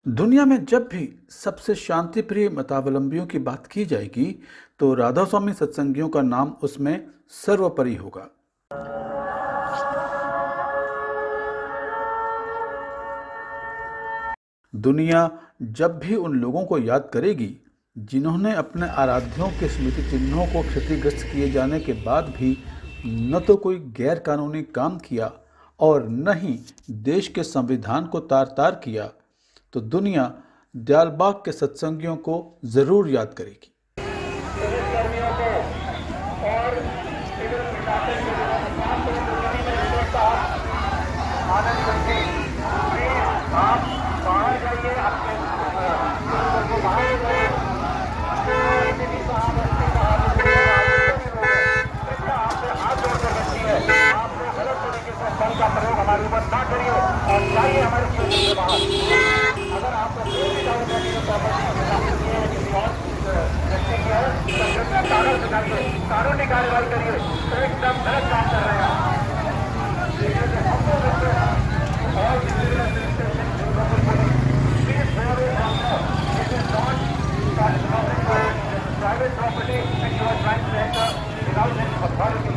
दुनिया में जब भी सबसे शांतिप्रिय मतावलंबियों की बात की जाएगी, तो राधा स्वामी सत्संगियों का नाम उसमें सर्वोपरि होगा। दुनिया जब भी उन लोगों को याद करेगी जिन्होंने अपने आराध्यों के स्मृति चिन्हों को क्षतिग्रस्त किए जाने के बाद भी न तो कोई गैर कानूनी काम किया और न ही देश के संविधान को तार तार किया, तो दुनिया दयालबाग के सत्संगियों को जरूर याद करेगी। पुलिसकर्मियों को और सिविल प्रशासन के जो तमाम पुलिसकर्मी में रिपोर्ट का आनंद करके प्लीज आप बाहर जाइए, अपने को बाहर जाइए। आपसे हाथ जोड़कर रखती है, आपने गलत तरीके से बल का प्रयोग हमारे ऊपर ना करिए और जाइए हमारे क्षेत्र से बाहर। अगर आपको कोई भी डाउट है कि प्रॉपर्टी है किसी और व्यक्ति की है तो कृपया कानून निकालिए, कानूनी कार्रवाई करिए। तो एकदम गलत काम कर रहे हैं आप। हम लोग और private property and you are trying to enter without any authority.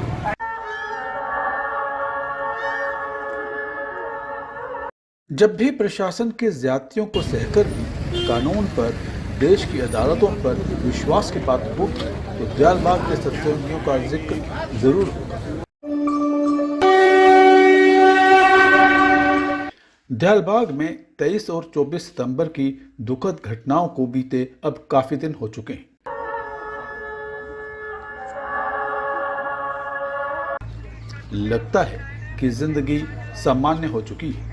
जब भी प्रशासन के ज्यादतियों को सहकर भी कानून पर, देश की अदालतों पर विश्वास के पात्र हो, तो दयालबाग के सत्संगियों का जिक्र जरूर होगा। दयालबाग में 23 और 24 सितंबर की दुखद घटनाओं को बीते अब काफी दिन हो चुके हैं। लगता है कि जिंदगी सामान्य हो चुकी है।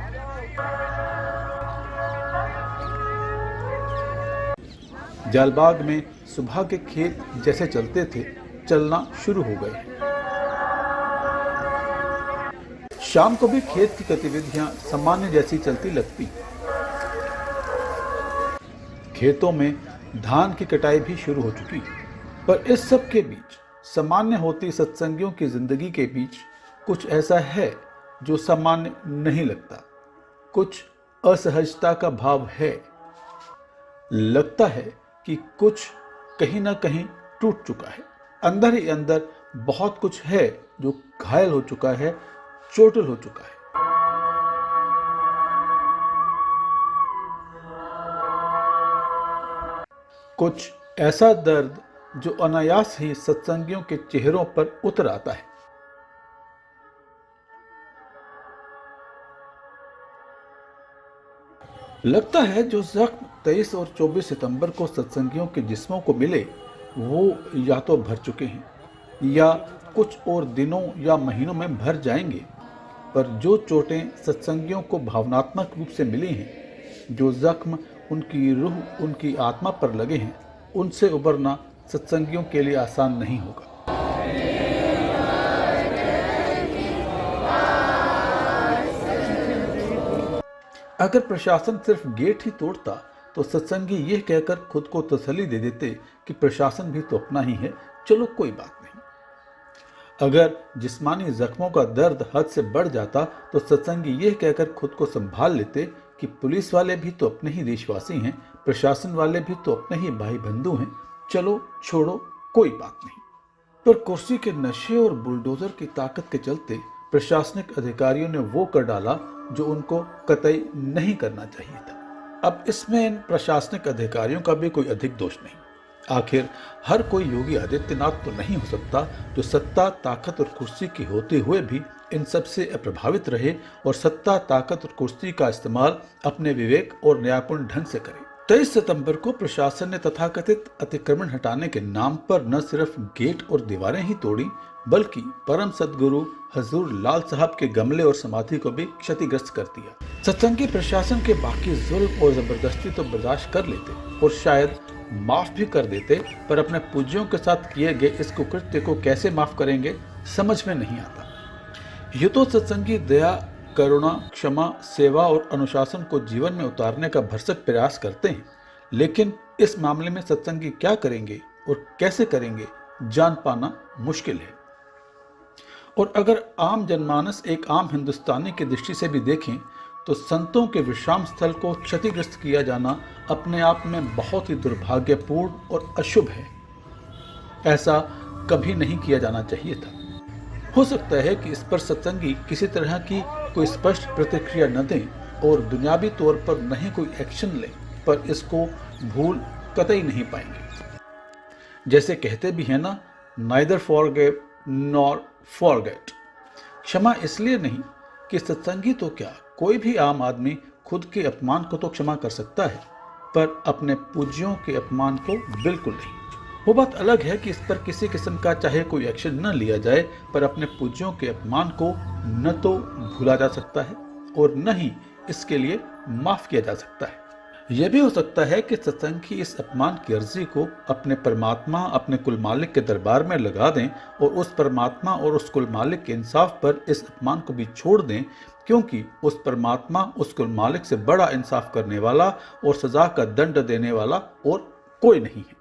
दयालबाग में सुबह के खेत जैसे चलते थे, चलना शुरू हो गए। शाम को भी खेत की गतिविधियां सामान्य जैसी चलती लगती। खेतों में धान की कटाई भी शुरू हो चुकी। पर इस सब के बीच, सामान्य होती सत्संगियों की जिंदगी के बीच कुछ ऐसा है जो सामान्य नहीं लगता। कुछ असहजता का भाव है। लगता है कि कुछ कहीं ना कहीं टूट चुका है। अंदर ही अंदर बहुत कुछ है जो घायल हो चुका है, चोटिल हो चुका है। कुछ ऐसा दर्द जो अनायास ही सत्संगियों के चेहरों पर उतर आता है। लगता है जो जख्म 23 और 24 सितंबर को सत्संगियों के जिस्मों को मिले, वो या तो भर चुके हैं या कुछ और दिनों या महीनों में भर जाएंगे। पर जो चोटें सत्संगियों को भावनात्मक रूप से मिली हैं, जो जख्म उनकी रूह, उनकी आत्मा पर लगे हैं, उनसे उबरना सत्संगियों के लिए आसान नहीं होगा। अगर प्रशासन सिर्फ गेट ही तोड़ता तो सत्संगी यह कहकर खुद को तसल्ली दे देते कि प्रशासन भी तो अपना ही है, चलो कोई बात नहीं। अगर जिस्मानी जख्मों का दर्द हद से बढ़ जाता तो सत्संगी यह कहकर खुद को संभाल लेते कि पुलिस वाले भी तो अपने ही देशवासी हैं, प्रशासन वाले भी तो अपने ही भाई बंधु हैं, चलो छोड़ो कोई बात नहीं। पर कुर्सी के नशे और बुलडोजर की ताकत के चलते प्रशासनिक अधिकारियों ने वो कर डाला जो उनको कतई नहीं करना चाहिए था। अब इसमें इन प्रशासनिक अधिकारियों का भी कोई अधिक दोष नहीं। आखिर हर कोई योगी आदित्यनाथ तो नहीं हो सकता जो सत्ता, ताकत और कुर्सी की होते हुए भी इन सब से अप्रभावित रहे और सत्ता, ताकत और कुर्सी का इस्तेमाल अपने विवेक और न्यायपूर्ण ढंग से करे। 23 सितंबर को प्रशासन ने तथाकथित अतिक्रमण हटाने के नाम पर न सिर्फ गेट और दीवारें ही तोड़ी, बल्कि परम सदगुरु हजूर लाल साहब के गमले और समाधि को भी क्षतिग्रस्त कर दिया। सत्संगी प्रशासन के बाकी जुल्म और जबरदस्ती तो बर्दाश्त कर लेते और शायद माफ भी कर देते, पर अपने पूज्यों के साथ किए गए इस कुकृत्य को कैसे माफ करेंगे, समझ में नहीं आता। ये तो सत्संगी दया, करुणा, क्षमा, सेवा और अनुशासन को जीवन में उतारने का भरसक प्रयास करते हैं, लेकिन इस मामले में सत्संगी क्या करेंगे और कैसे करेंगे, जान पाना मुश्किल है। और अगर आम जनमानस एक आम हिंदुस्तानी की दृष्टि से भी देखें तो संतों के विश्राम स्थल को क्षतिग्रस्त किया जाना अपने आप में बहुत ही दुर्भाग्यपूर्ण और अशुभ है। ऐसा कभी नहीं किया जाना चाहिए था। हो सकता है कि इस पर सत्संगी किसी तरह की कोई स्पष्ट प्रतिक्रिया न दें और दुनियावी तौर पर नहीं कोई एक्शन लें, पर इसको भूल कतई नहीं पाएंगे। जैसे कहते भी हैं ना, नाइदर फॉरगिव नॉर फॉरगेट। क्षमा इसलिए नहीं कि सत्संगी तो क्या, कोई भी आम आदमी खुद के अपमान को तो क्षमा कर सकता है, पर अपने पूज्यों के अपमान को बिल्कुल नहीं। वो बात अलग है कि इस पर किसी किस्म का चाहे कोई एक्शन न लिया जाए, पर अपने पूज्यों के अपमान को न तो भूला जा सकता है और न ही इसके लिए माफ किया जा सकता है। यह भी हो सकता है कि सत्संगी इस अपमान की अर्जी को अपने परमात्मा, अपने कुल मालिक के दरबार में लगा दें और उस परमात्मा और उस कुल मालिक के इंसाफ पर इस अपमान को भी छोड़ दें, क्योंकि उस परमात्मा, उस कुल मालिक से बड़ा इंसाफ करने वाला और सजा का दंड देने वाला और कोई नहीं है।